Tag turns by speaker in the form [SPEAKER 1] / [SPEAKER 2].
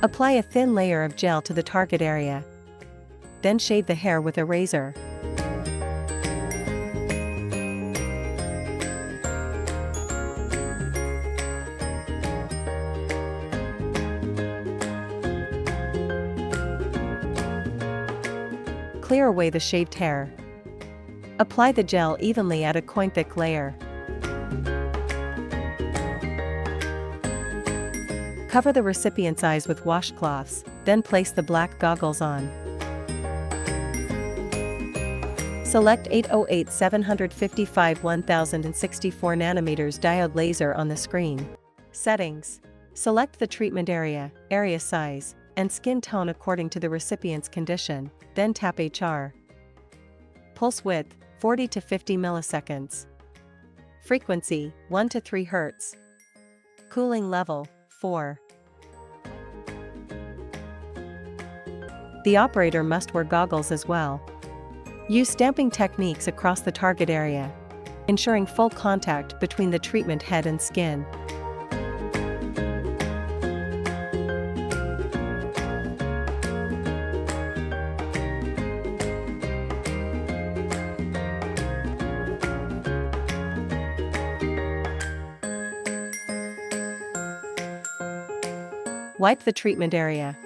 [SPEAKER 1] Apply a thin layer of gel to the target area. Then shave the hair with a razor. Clear away the shaved hair. Apply the gel evenly at a coin-thick layer. Cover the recipient's eyes with washcloths, then place the black goggles on. Select 808-755-1064 nanometers diode laser on the screen. Settings. Select the treatment area, area size, and skin tone according to the recipient's condition, then tap HR. Pulse width, 40 to 50 milliseconds. Frequency, 1 to 3 Hz. Cooling level, 4. The operator must wear goggles as well. Use stamping techniques across the target area, ensuring full contact between the treatment head and skin. Wipe the treatment area.